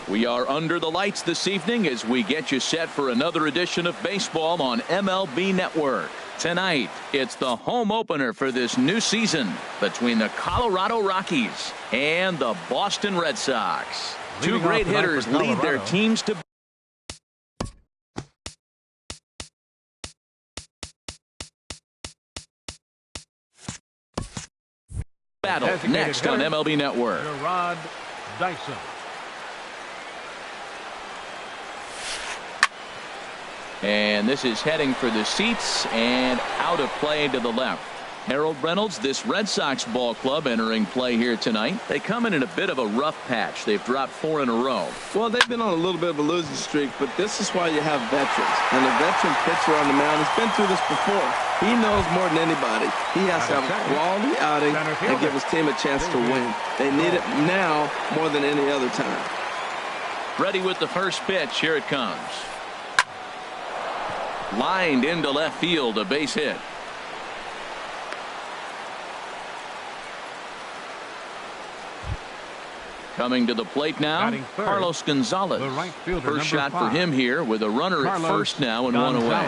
We are under the lights this evening as we get you set for another edition of baseball on MLB Network. Tonight, it's the home opener for this new season between the Colorado Rockies and the Boston Red Sox. Two great hitters lead their teams to battle next on MLB Network. Dyson. And this is heading for the seats and out of play to the left. Harold Reynolds, this Red Sox ball club entering play here tonight. They come in a bit of a rough patch. They've dropped 4 in a row. Well, they've been on a little bit of a losing streak, but this is why you have veterans. And a veteran pitcher on the mound has been through this before. He knows more than anybody. He has to have a quality outing and give his team a chance to win. They need it now more than any other time. Ready with the first pitch. Here it comes. Lined into left field, a base hit. Coming to the plate now, Carlos Gonzalez. First shot for him here with a runner at first now and 1 away.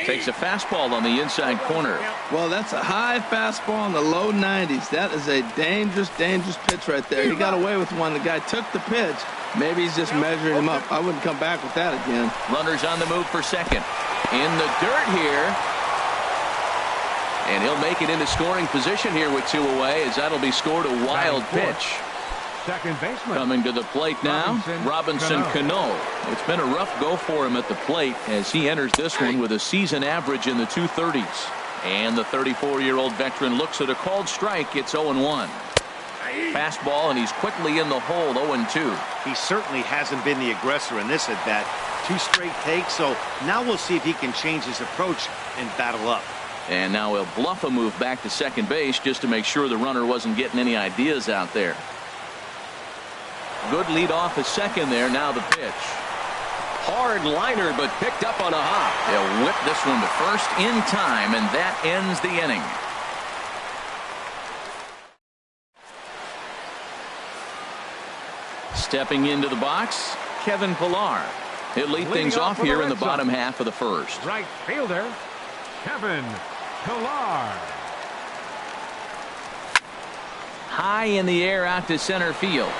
Takes a fastball on the inside corner. Well, that's a high fastball in the low 90s. That is a dangerous, dangerous pitch right there. He got away with one. The guy took the pitch. Maybe he's just measuring him up. I wouldn't come back with that again. Runners on the move for second. In the dirt here. And he'll make it into scoring position here with 2 away, as that'll be scored a wild pitch. Second baseman. Coming to the plate now, Robinson Cano. It's been a rough go for him at the plate as he enters this one with a season average in the 230s. And the 34-year-old veteran looks at a called strike. It's 0-1. Fastball, and he's quickly in the hole, 0-2. He certainly hasn't been the aggressor in this at bat. 2 straight takes, so now we'll see if he can change his approach and battle up. And now he'll bluff a move back to second base just to make sure the runner wasn't getting any ideas out there. Good lead off at second there. Now the pitch. Hard liner, but picked up on a hop. They'll whip this one to first in time, and that ends the inning. Stepping into the box, Kevin Pillar. He'll lead things off here in the bottom half of the first. Right fielder, Kevin Pillar. High in the air out to center field.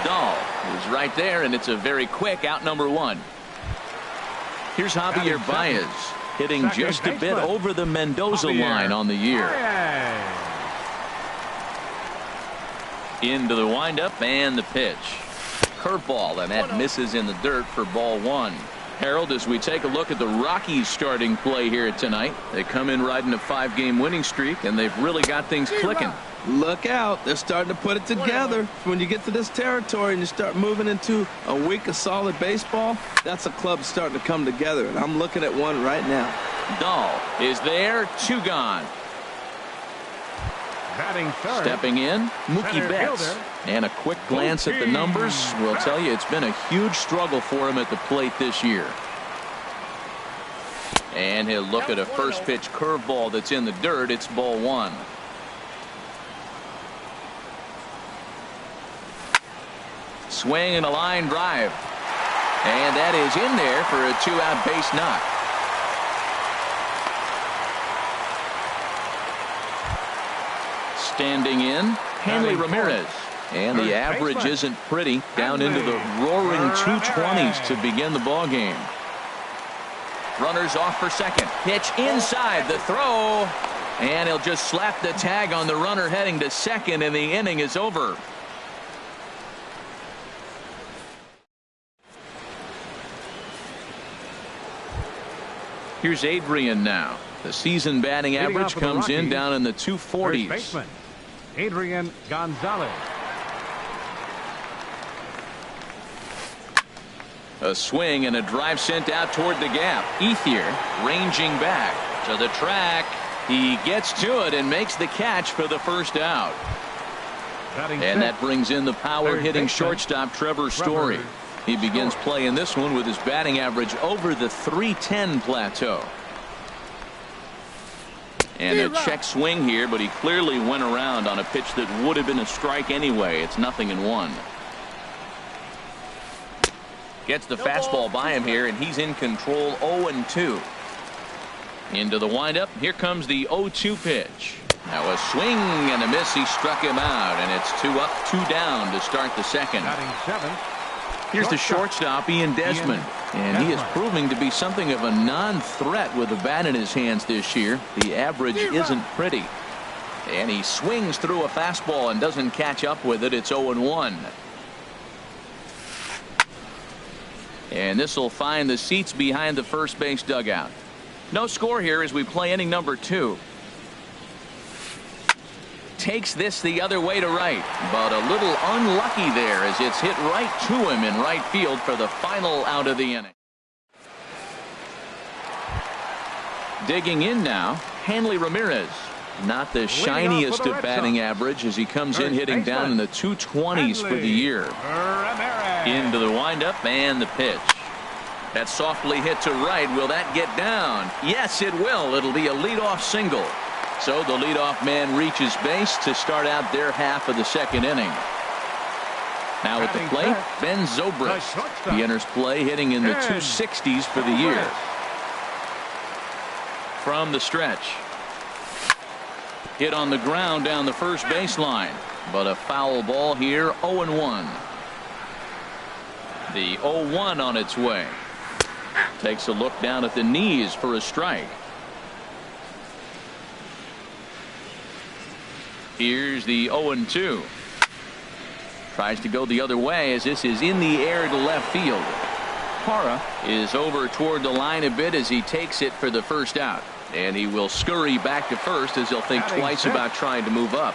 Dahl is right there, and it's a very quick out, number 1. Here's Javier Baez hitting just a bit over the Mendoza line on the year. Into the windup and the pitch. Curveball, and that misses in the dirt for ball 1. Harold, as we take a look at the Rockies starting play here tonight, they come in riding a 5-game winning streak, and they've really got things clicking. Look out. They're starting to put it together. When you get to this territory and you start moving into a week of solid baseball, that's a club starting to come together, and I'm looking at one right now. Dahl is there, 2 gone. Batting third. Stepping in, Mookie Betts. And a quick glance at the numbers will tell you it's been a huge struggle for him at the plate this year. And he'll look at a first pitch curveball that's in the dirt. It's ball 1. Swing and a line drive. And that is in there for a 2-out base knock. Standing in, Hanley Ramirez. And the average isn't pretty, down into the roaring 220s to begin the ball game. Runners off for second. Pitch inside, the throw. And he'll just slap the tag on the runner heading to second, and the inning is over. Here's Adrian now. The season batting average comes in down in the 240s. Adrian Gonzalez. A swing and a drive sent out toward the gap. Ethier ranging back to the track. He gets to it and makes the catch for the first out. And that brings in the power hitting shortstop Trevor Story. He begins playing this one with his batting average over the .310 plateau. And a check swing here, but he clearly went around on a pitch that would have been a strike anyway. It's 0-1. Gets the fastball by him here, and he's in control. 0-2. Into the windup. Here comes the 0-2 pitch. Now a swing and a miss. He struck him out, and it's 2 up, 2 down to start the second. Batting 7. Here's the shortstop, Ian Desmond. And he is proving to be something of a non-threat with the bat in his hands this year. The average isn't pretty. And he swings through a fastball and doesn't catch up with it. It's 0-1. And this will find the seats behind the first base dugout. No score here as we play inning number 2. Takes this the other way to right, but a little unlucky there as it's hit right to him in right field for the final out of the inning. Digging in now, Hanley Ramirez. Not the shiniest of batting average as he comes in hitting down in the 220s for the year. Into the windup and the pitch. That's softly hit to right. Will that get down? Yes, it will. It'll be a leadoff single. So the leadoff man reaches base to start out their half of the second inning. Now at the plate, Ben Zobrist. He enters play hitting in the 260s for the year. From the stretch. Hit on the ground down the first baseline, but a foul ball here. 0-1. The 0-1 on its way. Takes a look down at the knees for a strike. Here's the 0-2. Tries to go the other way as this is in the air to left field. Parra is over toward the line a bit as he takes it for the first out. And he will scurry back to first as he'll think twice about trying to move up.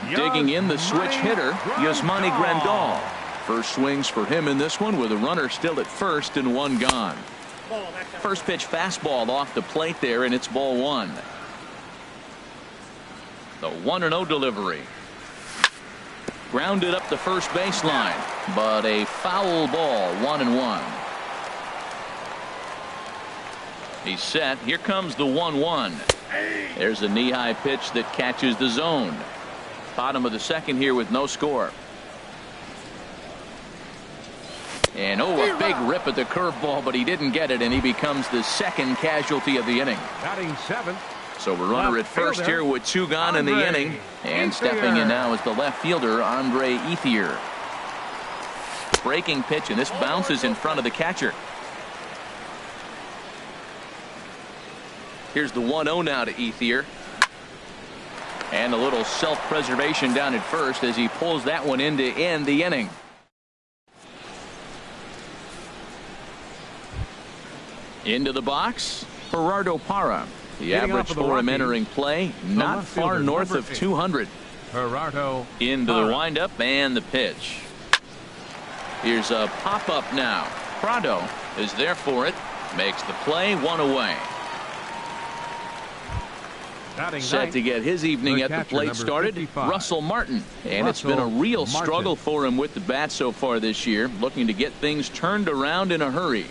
Digging in the switch hitter, Yasmani Grandal. First swings for him in this one with a runner still at first and 1 gone. First pitch fastball off the plate there, and it's ball 1. The 1-0 delivery. Grounded up the first baseline, but a foul ball. 1-1. He's set. Here comes the 1-1. There's a knee-high pitch that catches the zone. Bottom of the second here with no score. And a big rip at the curveball, but he didn't get it, and he becomes the second casualty of the inning. Batting 7. So we're runner at first here with 2 gone in the inning. And stepping in now is the left fielder, Andre Ethier. Breaking pitch, and this bounces in front of the catcher. Here's the 1-0 now to Ethier. And a little self-preservation down at first as he pulls that one in to end the inning. Into the box, Gerardo Parra. The average for him entering play, not far north of 200. Gerardo into the windup and the pitch. Here's a pop-up now. Prado is there for it. Makes the play, 1 away. Set to get his evening at the plate started, 55. Russell Martin. And it's been a real struggle for him with the bat so far this year, looking to get things turned around in a hurry.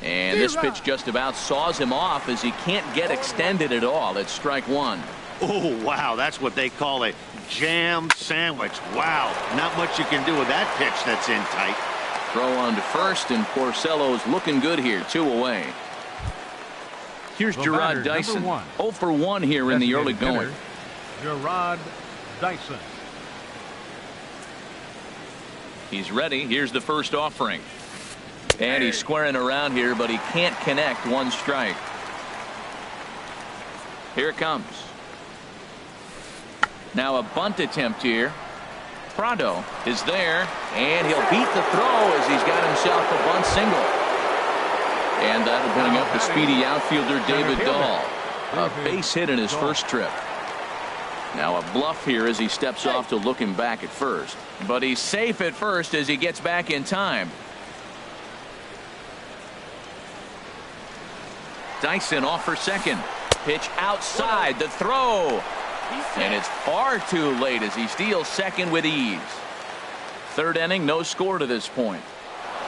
And this pitch just about saws him off as he can't get extended at all. It's strike 1. Oh, wow. That's what they call a jam sandwich. Wow. Not much you can do with that pitch that's in tight. Throw on to first, and Porcello's looking good here. 2 away. Here's Gerard Dyson. 0 for 1 here in the early going. Gerard Dyson. He's ready. Here's the first offering. And he's squaring around here, but he can't connect. 1 strike. Here it comes. Now a bunt attempt here. Prado is there, and he'll beat the throw as he's got himself a bunt single. And that'll bring up the speedy outfielder David Dahl. A base hit in his first trip. Now a bluff here as he steps off to look him back at first. But he's safe at first as he gets back in time. Dyson off for second. Pitch outside. The throw. And it's far too late as he steals second with ease. Third inning, no score to this point.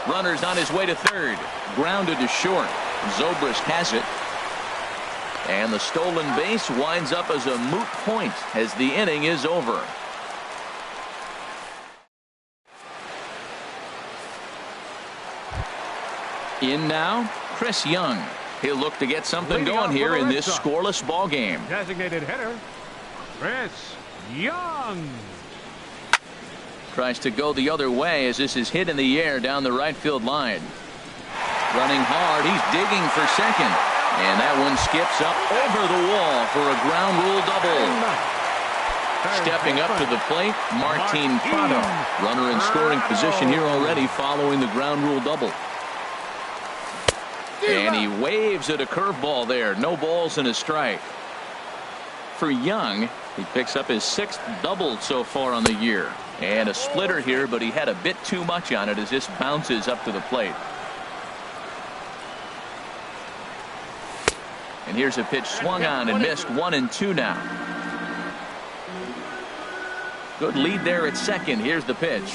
Runner's on his way to third. Grounded to short. Zobrist has it. And the stolen base winds up as a moot point as the inning is over. In now, Chris Young. He'll look to get something going here in this scoreless ball game. Designated hitter, Chris Young. Tries to go the other way as this is hit in the air down the right field line. Running hard, he's digging for second. And that one skips up over the wall for a ground rule double. Stepping up to the plate, Martin Prado. Runner in scoring position here already following the ground rule double. And he waves at a curveball there. No balls and a strike. For Young, he picks up his 6th double so far on the year. And a splitter here, but he had a bit too much on it as this bounces up to the plate. And here's a pitch swung on and missed. 1-2 now. Good lead there at second. Here's the pitch.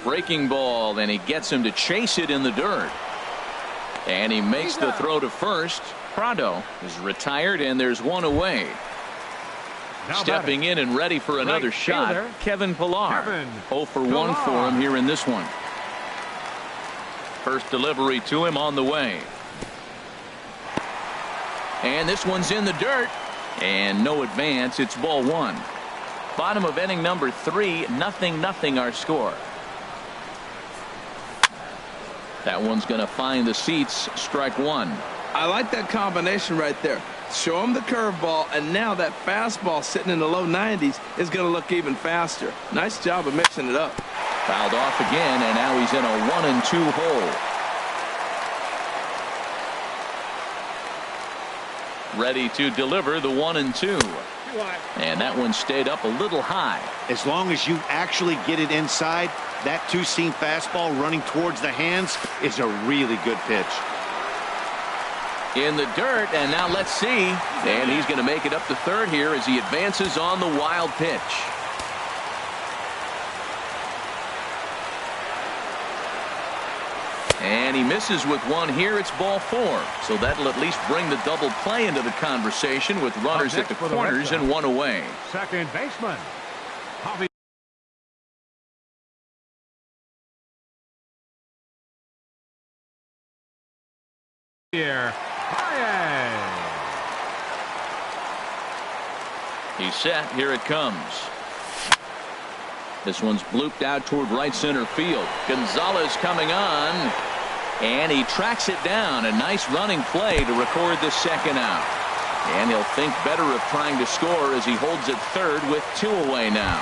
Breaking ball, and he gets him to chase it in the dirt. And he makes the throw to first. Prado is retired, and there's one away. Stepping in and ready for another shot, Kevin Pillar. 0 for 1 for him here in this one. First delivery to him on the way. And this one's in the dirt. And no advance. It's ball 1. Bottom of inning number 3. 0-0 our score. That one's going to find the seats. Strike 1. I like that combination right there. Show him the curveball, and now that fastball sitting in the low 90s is going to look even faster. Nice job of mixing it up. Fouled off again, and now he's in a 1-2 hole. Ready to deliver the 1-2. And that one stayed up a little high. As long as you actually get it inside, that two-seam fastball running towards the hands is a really good pitch. In the dirt, and now let's see. And he's going to make it up to third here as he advances on the wild pitch. And he misses with one here. It's ball 4. So that'll at least bring the double play into the conversation with runners at the corners and one away. Second baseman, Javier. He's set. Here it comes. This one's blooped out toward right center field. Gonzalez coming on, and he tracks it down. A nice running play to record the second out. And he'll think better of trying to score as he holds it third with 2 away now.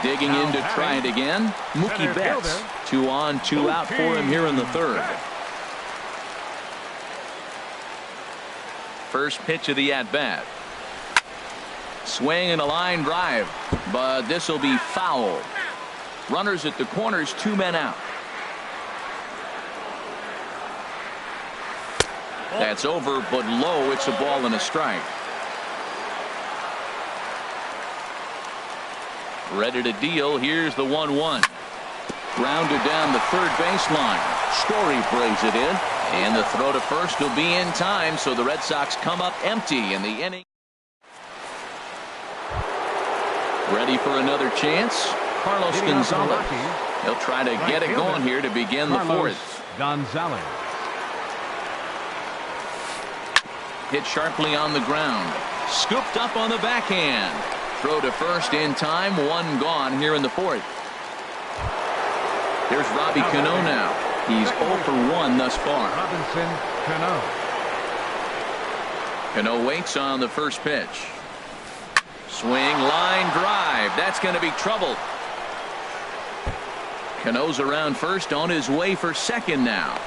Digging in to try it again, Mookie Betts. 2 on, 2 out for him here in the third. First pitch of the at-bat. Swing and a line drive, but this will be foul. Runners at the corners, 2 men out. That's over, but low. It's a ball and a strike. Ready to deal. Here's the 1-1. Grounded down the third baseline. Story brings it in, and the throw to first will be in time, so the Red Sox come up empty in the inning. Ready for another chance. Carlos Gonzalez. He'll try to get it going here to begin the 4th. Gonzalez. Hit sharply on the ground. Scooped up on the backhand. Throw to first in time. 1 gone here in the 4th. There's Robbie Cano now. He's 0 for 1 thus far. Robinson Cano. Cano waits on the first pitch. Swing, line drive. That's going to be trouble. Cano's around first, on his way for second now.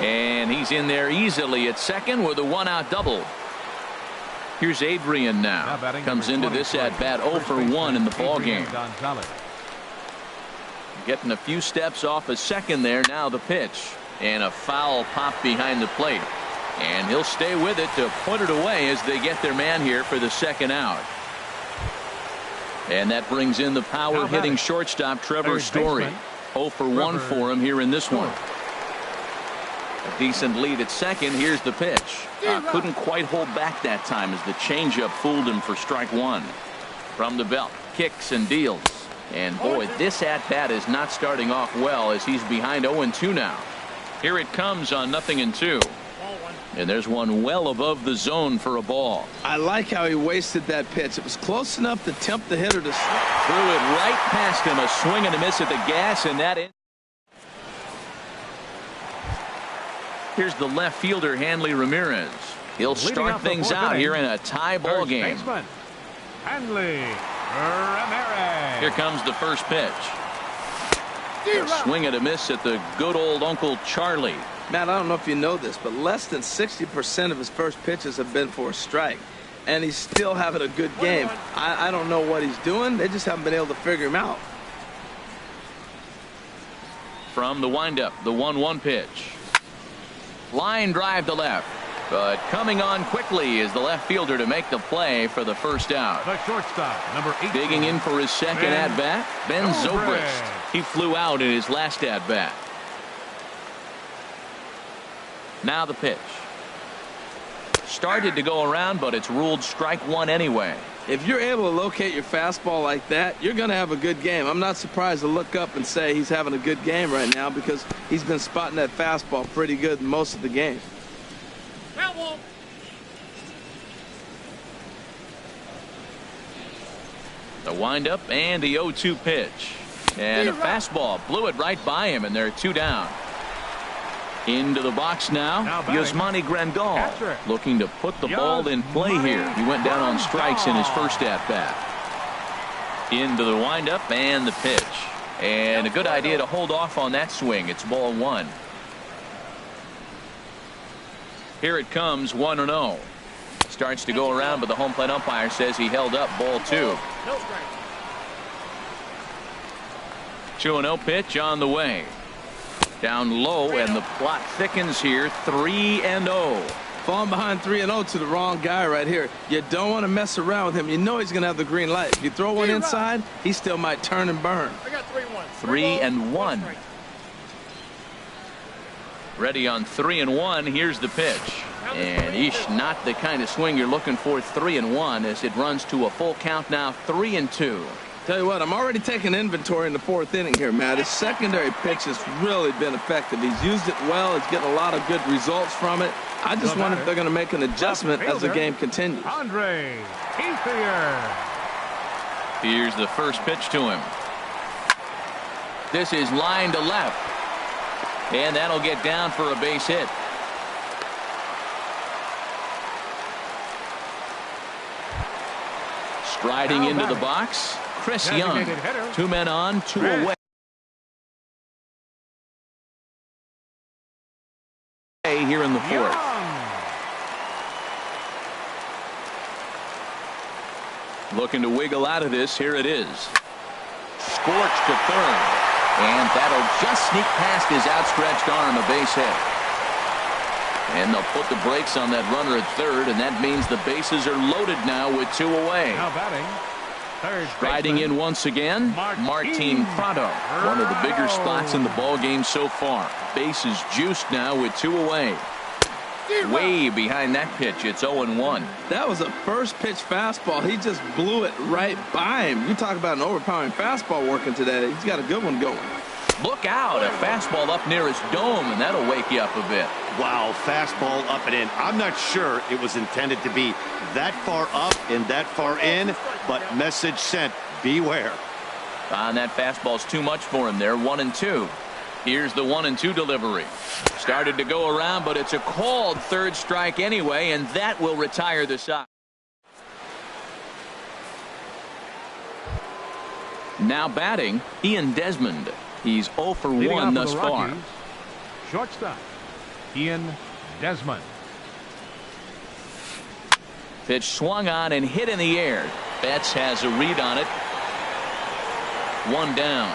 And he's in there easily at second with a 1-out double. Here's Adrian now. Comes into this at bat 0 for 1 in the ball game. Getting a few steps off a second there. Now the pitch. And a foul pop behind the plate. And he'll stay with it to put it away as they get their man here for the second out. And that brings in the power hitting shortstop Trevor Story. 0 for 1 for him here in this one. A decent lead at second. Here's the pitch. Couldn't quite hold back that time as the changeup fooled him for strike one. From the belt, kicks and deals. And boy, this at-bat is not starting off well as he's behind 0-2 now. Here it comes on 0-2. And there's one well above the zone for a ball. I like how he wasted that pitch. It was close enough to tempt the hitter to threw it right past him. A swing and a miss at the gas, and that here's the left fielder, Hanley Ramirez. He'll start things out here in a tie ball game. Hanley Ramirez. Here comes the first pitch. A swing and a miss at the good old Uncle Charlie. Matt, I don't know if you know this, but less than 60% of his first pitches have been for a strike. And he's still having a good game. I don't know what he's doing. They just haven't been able to figure him out. From the windup, the 1-1 pitch. Line drive to left. But coming on quickly is the left fielder to make the play for the first out. The shortstop, number 8. Digging in for his second at-bat, Ben Zobrist. He flew out in his last at-bat. Now the pitch. Started to go around, but it's ruled strike one anyway. If you're able to locate your fastball like that, you're going to have a good game. I'm not surprised to look up and say he's having a good game right now because he's been spotting that fastball pretty good most of the game. The windup and the 0-2 pitch. And a fastball blew it right by him, and they're two down. Into the box now Yasmani Grandal looking to put the ball in play here. He went down on strikes in his first at-bat. Into the windup and the pitch. And a good idea to hold off on that swing. It's ball one. Here it comes, 1-0. Starts to go around, but the home plate umpire says he held up ball two. 2-0 pitch on the way. Down low, and the plot thickens here. 3-0. Falling behind 3-0 to the wrong guy right here. You don't want to mess around with him. You know he's going to have the green light. If you throw one inside, he still might turn and burn. I got 3-1. 3-1. Ready on 3-1. Here's the pitch. And not the kind of swing you're looking for. 3-1 as it runs to a full count now. 3-2. Tell you what, I'm already taking inventory in the fourth inning here, Matt. His secondary pitch has really been effective. He's used it well. He's getting a lot of good results from it. I just wonder if they're going to make an adjustment as the game continues. Andre Ethier. Here's the first pitch to him. This is line to left. And that'll get down for a base hit. Striding into the box, Chris Young. 2 men on, 2 away. Here in the fourth. Looking to wiggle out of this. Here it is. Scorched to third. And that'll just sneak past his outstretched arm, a base hit. And they'll put the brakes on that runner at third, and that means the bases are loaded now with 2 away. Now batting, third Striding in once again, Martin Prado. One of the bigger spots in the ball game so far. Bases juiced now with 2 away. Way behind that pitch, it's 0-1. That was a first pitch fastball. He just blew it right by him. You talk about an overpowering fastball working today. He's got a good one going. Look out, a fastball up near his dome, and that'll wake you up a bit. Wow, fastball up and in. I'm not sure it was intended to be that far up and that far in, but message sent, beware. And that fastball's too much for him there, 1-2. Here's the 1-2 delivery. Started to go around, but it's a called third strike anyway, and that will retire the side. Now batting, Ian Desmond. He's 0 for 1 thus far. Shortstop, Ian Desmond. Pitch swung on and hit in the air. Betts has a read on it. 1 down.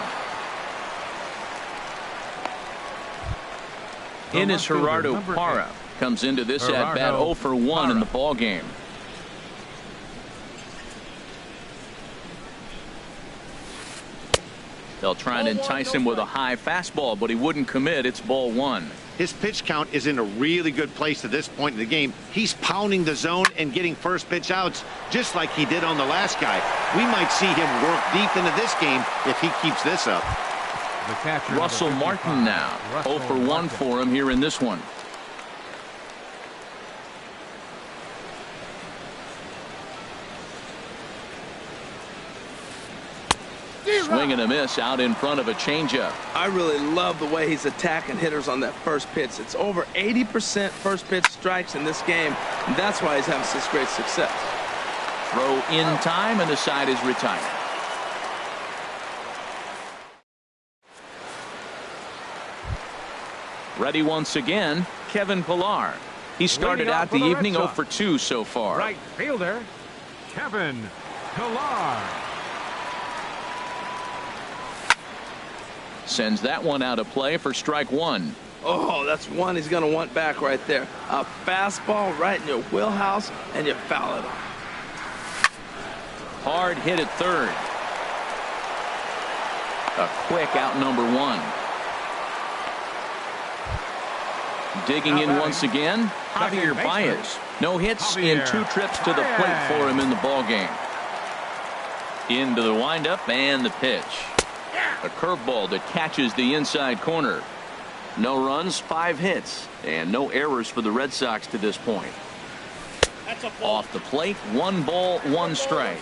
In is Gerardo Parra. Comes into this at bat 0 for 1 in the ball game. They'll try and entice him with a high fastball, but he wouldn't commit. It's ball one. His pitch count is in a really good place at this point in the game. He's pounding the zone and getting first pitch outs just like he did on the last guy. We might see him work deep into this game if he keeps this up. The catcher, Russell Martin now. 0 for 1 for him here in this one. Swing and a miss out in front of a changeup. I really love the way he's attacking hitters on that first pitch. It's over 80% first pitch strikes in this game, and that's why he's having such great success. Throw in time, and the side is retired. Ready once again, Kevin Pillar. He started out the evening 0 for 2 so far. Right fielder, Kevin Pillar. Sends that one out of play for strike one. Oh, that's one he's going to want back right there. A fastball right in your wheelhouse, and you foul it off. Hard hit at third. A quick out number one. Digging in once again, Javier Baez. No hits in 2 trips to the plate for him in the ballgame. Into the windup and the pitch. A curveball that catches the inside corner. No runs, 5 hits, and no errors for the Red Sox to this point. Off the plate, 1 ball, 1 strike.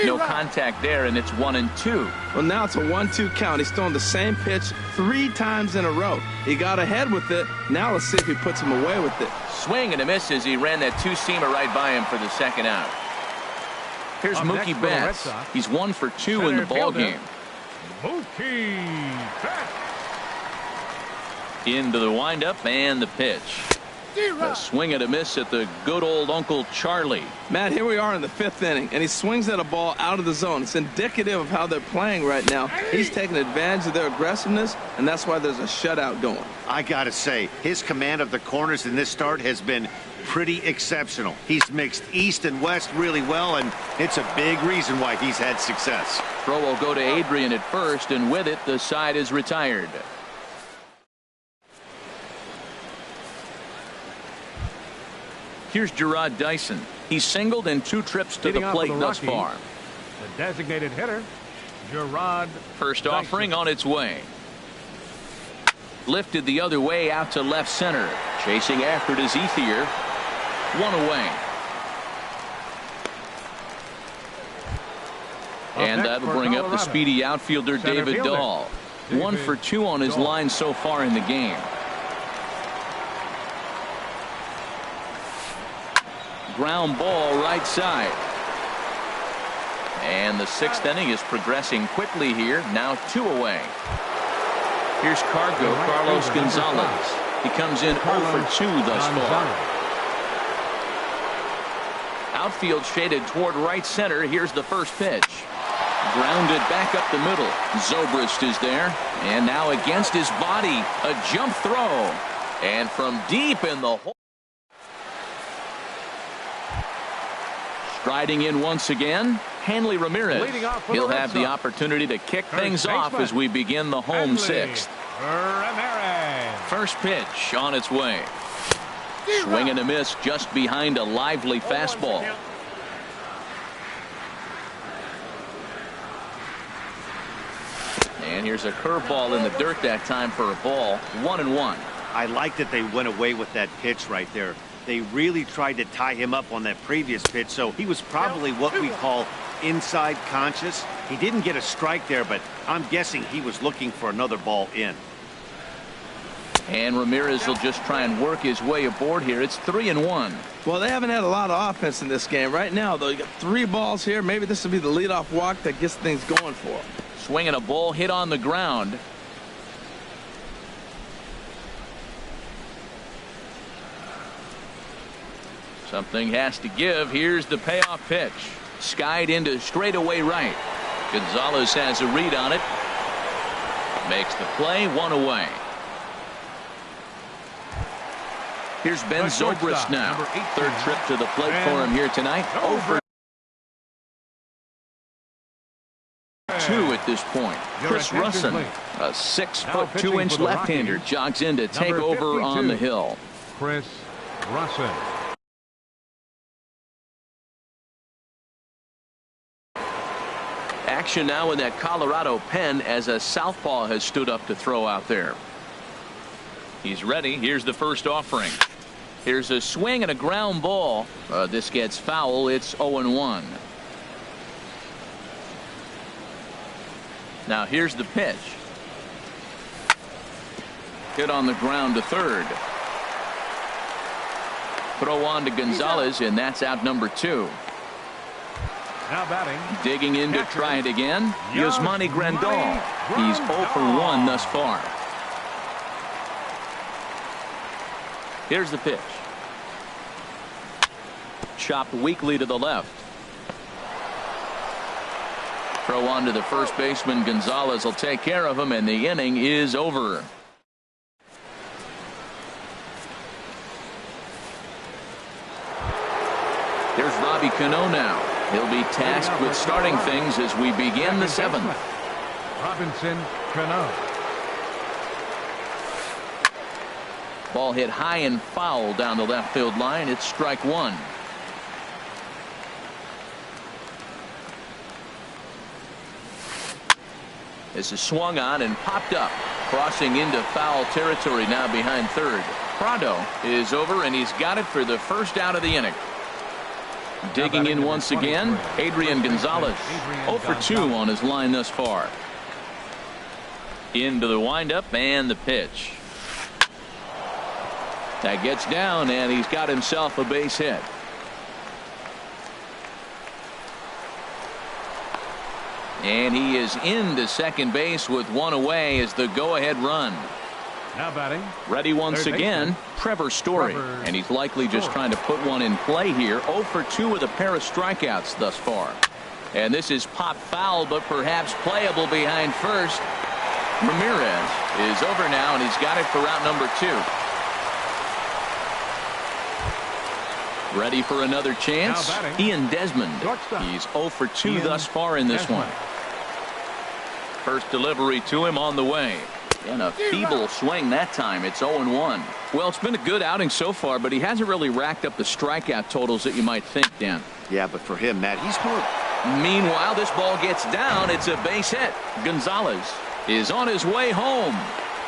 No contact there, and it's 1-2. Well, now it's a 1-2 count. He's throwing the same pitch 3 times in a row. He got ahead with it. Now let's see if he puts him away with it. Swing and a miss as he ran that 2-seamer right by him for the second out. Here's Mookie Betts. He's 1 for 2 in the ballgame. Mookie Betts. Into the windup and the pitch. A swing and a miss at the good old Uncle Charlie. Matt, here we are in the 5th inning, and he swings at a ball out of the zone. It's indicative of how they're playing right now. He's taking advantage of their aggressiveness, and that's why there's a shutout going. I got to say, his command of the corners in this start has been pretty exceptional. He's mixed east and west really well, and it's a big reason why he's had success. Throw will go to Adrian at first, and with it, the side is retired. Here's Gerard Dyson. He's singled in 2 trips to the plate thus far. The designated hitter, Gerard First Dyson. offering on its way. Lifted the other way out to left center. Chasing after it is Ethier. 1 away. And that'll bring up the speedy outfielder David Dahl. 1 for 2 on his line so far in the game. Ground ball right side. And the 6th inning is progressing quickly here. Now 2 away. Here's Carlos Gonzalez. He comes in 0 for 2 thus far. Outfield shaded toward right center. Here's the first pitch. Grounded back up the middle. Zobrist is there. And now against his body, a jump throw. And from deep in the hole. Striding in once again, Hanley Ramirez. He'll have the opportunity to kick things off as we begin the home 6th. First pitch on its way. Swing and a miss just behind a lively fastball. And here's a curveball in the dirt that time for a ball. 1-1. I like that they went away with that pitch right there. They really tried to tie him up on that previous pitch, so he was probably what we call inside conscious. He didn't get a strike there, but I'm guessing he was looking for another ball in. And Ramirez will just try and work his way aboard here. It's 3-1. Well, they haven't had a lot of offense in this game. Right now, though, you got 3 balls here. Maybe this will be the leadoff walk that gets things going for them. Swinging a ball hit on the ground. Something has to give. Here's the payoff pitch. Skied into straightaway right. Gonzalez has a read on it. Makes the play. 1 away. Here's Ben The Zobrist shortstop, now. number 18, Third trip to the plate for him here tonight. Over 2 at this point. Chris Russin, a 6'2" left-hander, jogs in to take over on the hill. Chris Russin. Action now in that Colorado pen as a southpaw has stood up to throw out there. He's ready. Here's the first offering. Here's a swing and a ground ball. This gets foul. It's 0-1. Now here's the pitch. Hit on the ground to third. Throw on to Gonzalez, and that's out number 2. Now batting. Digging in to try it again. Yasmani Grandal. He's 0 for 1 thus far. Here's the pitch. Chopped weakly to the left. Throw on to the first baseman. Gonzalez will take care of him, and the inning is over. Here's Robbie Cano now. He'll be tasked with starting things as we begin the 7th. Robinson Cano. Ball hit high and foul down the left field line. It's strike 1. This is swung on and popped up, crossing into foul territory now behind third. Prado is over, and he's got it for the first out of the inning. Digging in once again, Adrian Gonzalez. 0 for 2 on his line thus far. Into the windup and the pitch. That gets down, and he's got himself a base hit. And he is into second base with 1 away as the go-ahead run. Now batting. Ready once again, Trevor Story. And he's likely just trying to put one in play here. 0 for 2 with a pair of strikeouts thus far. And this is pop foul, but perhaps playable behind first. Ramirez is over now, and he's got it for out number 2. Ready for another chance. Ian Desmond. He's 0 for 2 thus far in this one. First delivery to him on the way. And a feeble swing that time. It's 0-1. Well, it's been a good outing so far, but he hasn't really racked up the strikeout totals that you might think, Dan. Yeah, but for him, Matt, he's more. Meanwhile, this ball gets down. It's a base hit. Gonzalez is on his way home.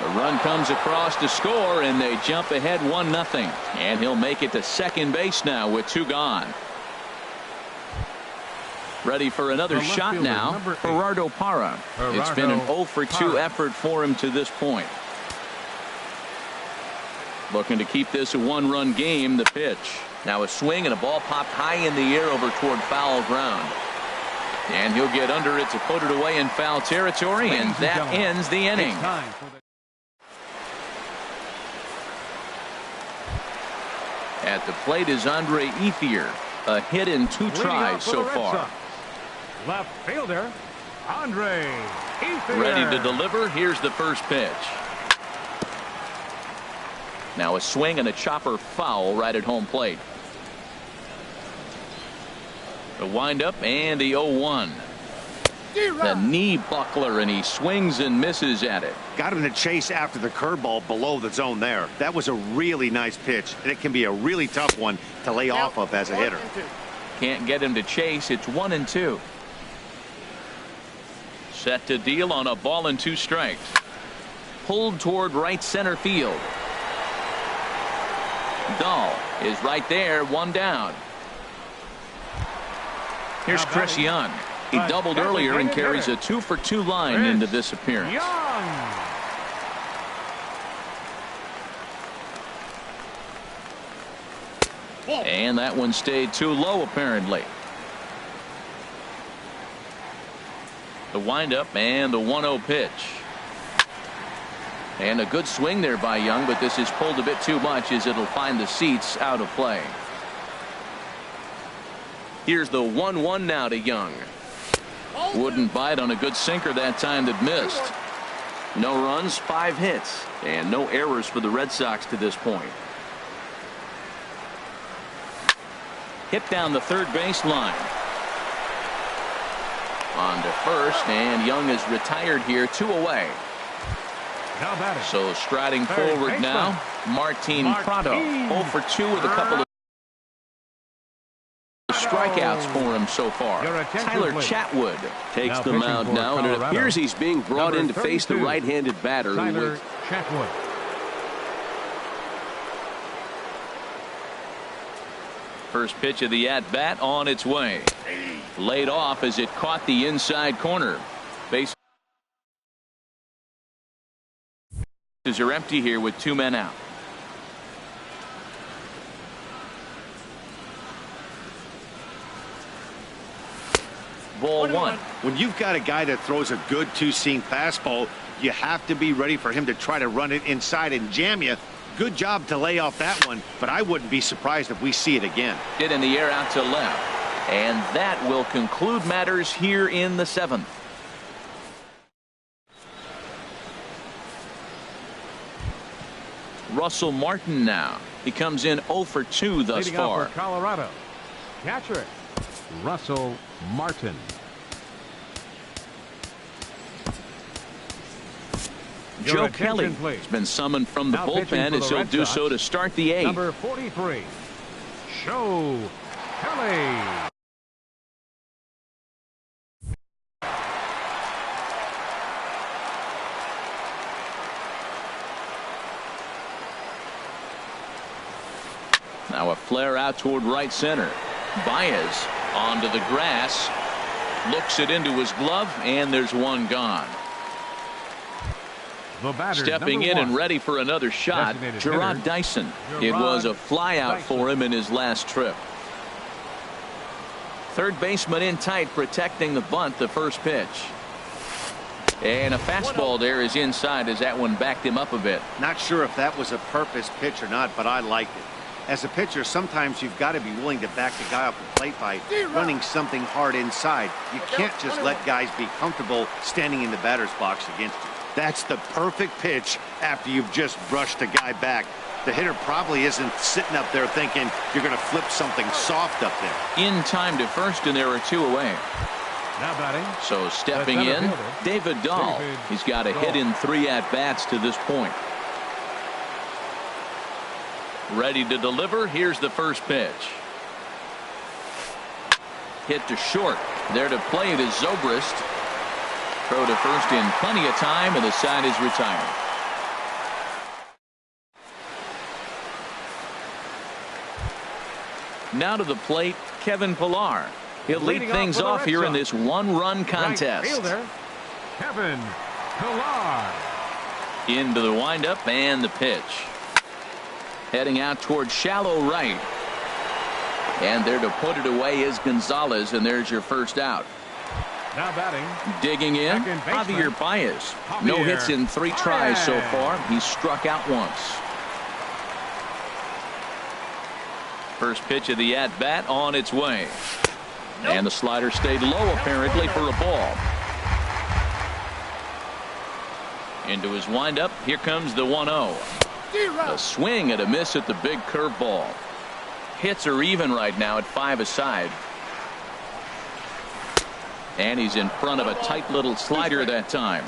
The run comes across to score, and they jump ahead 1-0. And he'll make it to second base now with 2 gone. Ready for another shot now. Gerardo Parra. It's been an 0 for 2 effort for him to this point. Looking to keep this a 1-run game. The pitch. Now a swing and a ball popped high in the air over toward foul ground. And he'll get under it to put it away in foul territory, and that ends the inning. At the plate is Andre Ethier. A hit in 2 tries so far. Left fielder, Andre Ethier. Ready to deliver. Here's the first pitch. Now a swing and a chopper foul right at home plate. The windup and the 0-1. The knee buckler, and he swings and misses at it. Got him to chase after the curveball below the zone there. That was a really nice pitch, and it can be a really tough one to lay off of as a hitter. Can't get him to chase. It's 1-2. Set to deal on a ball and 2 strikes. Pulled toward right center field. Dahl is right there, 1 down. Here's Chris Young. He doubled earlier and carries a 2 for 2 line into this appearance. And that one stayed too low, apparently. The windup and the 1-0 pitch. And a good swing there by Young, but this is pulled a bit too much as it'll find the seats out of play. Here's the 1-1 now to Young. Wouldn't bite on a good sinker that time that missed. No runs, 5 hits, and no errors for the Red Sox to this point. Hit down the third baseline. On to first, and Young is retired here, 2 away. Now batting. So striding Third forward baseman. now, Martin Prado. 0 for 2 with a couple of strikeouts for him so far. Your attention, Tyler please. Chatwood takes Now the pitching mound for now, and it Colorado. appears he's being brought Number in to face the 32, right-handed batter. who Tyler was- Chatwood. First pitch of the at-bat on its way. Laid off as it caught the inside corner. Bases are empty here with 2 men out. Ball 1. When you've got a guy that throws a good two-seam fastball, you have to be ready for him to try to run it inside and jam you. Good job to lay off that one, but I wouldn't be surprised if we see it again. Hit in the air out to left. And that will conclude matters here in the 7th. Russell Martin now. He comes in 0 for 2 thus Leading off far. for Colorado. Catcher, Russell Martin. Your Joe attention, Kelly please. has been summoned from the Now pitching bullpen for as the he'll Red do Sox, so to start the 8th. Number 43, Joe Kelly. Now a flare out toward right center. Baez onto the grass. Looks it into his glove, and there's one gone. The batter, Stepping number in 1. and ready for another shot, Designated Gerard hitter, Dyson. Gerard It was a flyout Dyson. for him in his last trip. Third baseman in tight, protecting the bunt, the first pitch. And a fastball there is inside as that one backed him up a bit. Not sure if that was a purpose pitch or not, but I liked it. As a pitcher, sometimes you've got to be willing to back the guy off the plate by running something hard inside. You can't just let guys be comfortable standing in the batter's box against you. That's the perfect pitch after you've just brushed the guy back. The hitter probably isn't sitting up there thinking you're going to flip something soft up there. In time to first, and there are 2 away. Now batting, So stepping center in, fielder, David Dahl. David He's got a Dahl. hit in 3 at-bats to this point. Ready to deliver. Here's the first pitch. Hit to short. There to play it is Zobrist. Throw to first in plenty of time, and the side is retired. Now to the plate, Kevin Pillar. He'll lead Leading things off for the off Red here in Sox. this one-run right contest. fielder, Kevin Pillar. Into the windup and the pitch. Heading out towards shallow right. And there to put it away is Gonzalez, and there's your first out. Now batting, Digging in, Second baseman, Javier Baez. No Javier hits in 3 tries so Baez. far. He's struck out once. First pitch of the at-bat on its way. And the slider stayed low apparently for a ball. Into his windup. Here comes the 1-0. A swing and a miss at the big curveball. Hits are even right now at 5 aside. And he's in front of a tight little slider that time.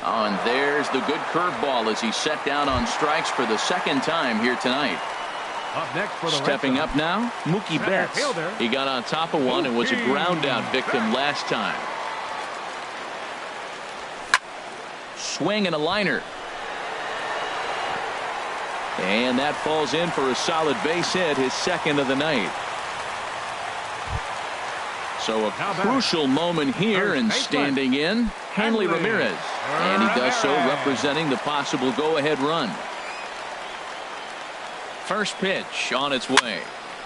Oh, and there's the good curveball as he's set down on strikes for the 2nd time here tonight. up next for the Red Stepping Sox. up now, Mookie Center Betts. fielder. He got on top of one and was a Mookie ground out victim Betts. last time. Swing and a liner. And that falls in for a solid base hit, his 2nd of the night. So a Now back. crucial moment here, First and baseman. standing in, Hanley Ramirez. And he does so representing the possible go-ahead run. First pitch on its way.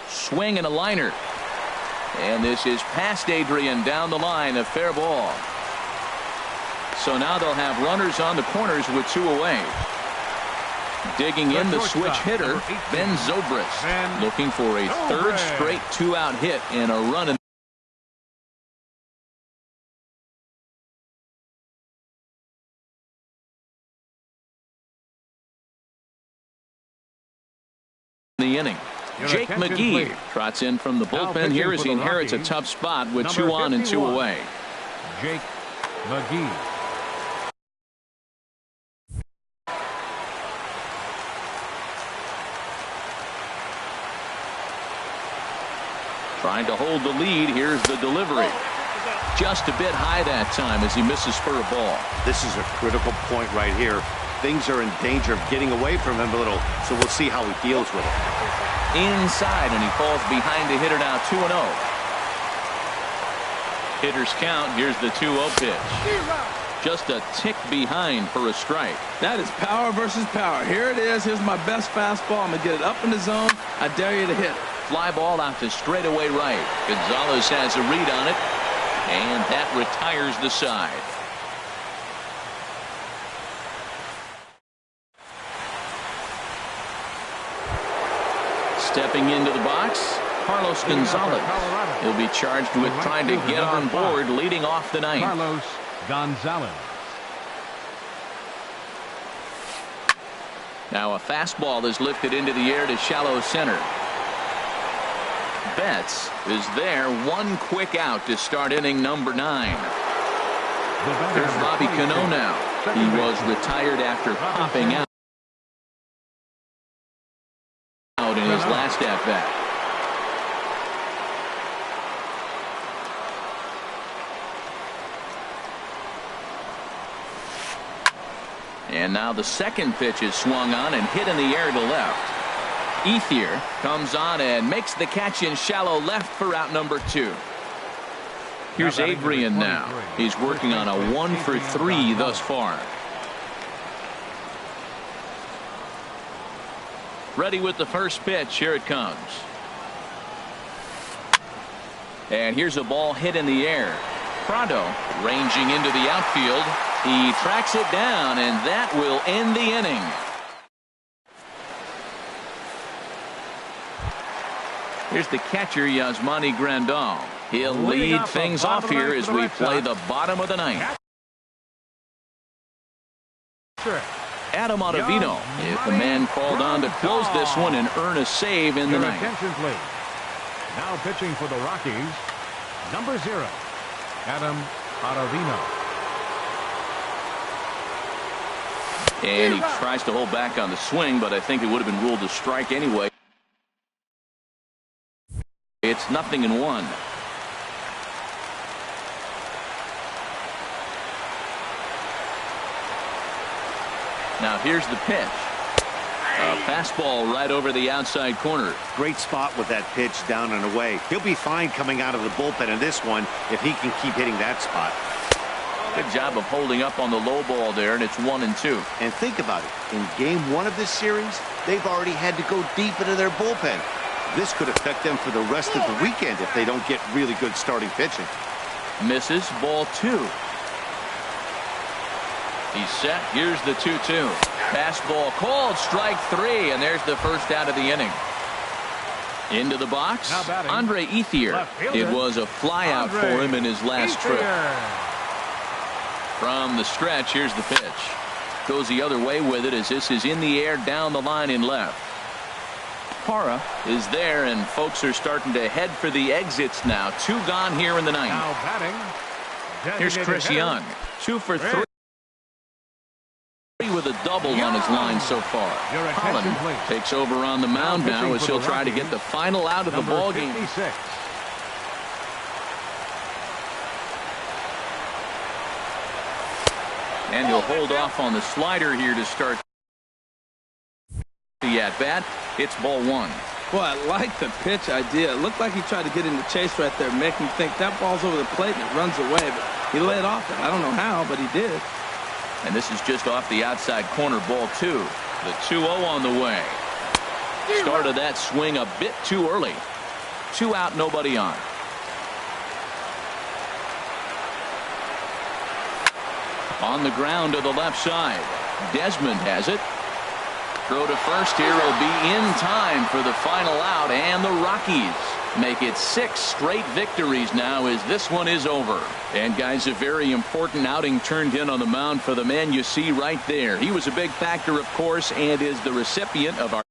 Swing and a liner. And this is past Adrian down the line, a fair ball. So now they'll have runners on the corners with 2 away. Digging in the switch shortstop, hitter, number 18, Ben Zobrist, Ben looking for a 3rd Zobrist. straight 2-out hit and a run in the inning. Jake McGee trots in from the bullpen here as he inherits a tough spot with 2 on and 2 away. Jake McGee. Trying to hold the lead. Here's the delivery. Just a bit high that time as he misses for a ball. This is a critical point right here. Things are in danger of getting away from him a little, so we'll see how he deals with it. Inside, and he falls behind the hitter now 2-0. Hitters count. Here's the 2-0 pitch. Just a tick behind for a strike. That is power versus power. Here it is. Here's my best fastball. I'm going to get it up in the zone. I dare you to hit it. Fly ball out to straightaway right. Gonzalez has a read on it, and that retires the side. Stepping into the box, Carlos Gonzalez. He'll be charged with trying to get on board, leading off the ninth. Carlos Gonzalez. Now a fastball is lifted into the air to shallow center. Betts is there. One quick out to start inning number 9. There's Robbie Cano now. He was retired after popping out in his last at-bat. And now the second pitch is swung on and hit in the air to left. Ethier comes on and makes the catch in shallow left for out number 2. Here's Adrian now. He's working on a 1-for-3 thus far. Ready with the first pitch. Here it comes. And here's a ball hit in the air. Prado ranging into the outfield. He tracks it down, and that will end the inning. Here's the catcher, Yasmani Grandal. He'll lead things off here as we play the bottom of the ninth. Adam Ottavino is the man called on to close this one and earn a save in the ninth. Now pitching for the Rockies, number 0, Adam Ottavino. And he tries to hold back on the swing, but I think it would have been ruled a strike anyway. It's 0-1. Now here's the pitch. A fastball right over the outside corner. Great spot with that pitch down and away. He'll be fine coming out of the bullpen in this one if he can keep hitting that spot. Good job of holding up on the low ball there, and it's 1-2. And think about it. In game 1 of this series, they've already had to go deep into their bullpen. This could affect them for the rest of the weekend if they don't get really good starting pitching. Misses, ball 2. He's set. Here's the 2-2. Fastball called, strike 3, and there's the first out of the inning. Into the box, Andre Ethier. It was a fly out for him in his last trip. From the stretch, here's the pitch. Goes the other way with it as this is in the air down the line in left. Parra is there, and folks are starting to head for the exits now. 2 gone here in the ninth. Now batting. Here's Chris Young. 2 for 3 with a double on his line so far. Holland takes over on the mound now as he'll try to get the final out of the ball game. And he'll hold off on the slider here to start the at-bat. It's ball 1. Boy, I like the pitch idea. It looked like he tried to get in the chase right there, make him think that ball's over the plate and it runs away. But he laid off it. I don't know how, but he did. And this is just off the outside corner, ball 2. The 2-0 on the way. Started that swing a bit too early. 2 out, nobody on. On the ground to the left side. Desmond has it. Throw to first here will be in time for the final out, and the Rockies make it 6 straight victories now as this one is over. And guys, a very important outing turned in on the mound for the man you see right there. He was a big factor, of course, and is the recipient of our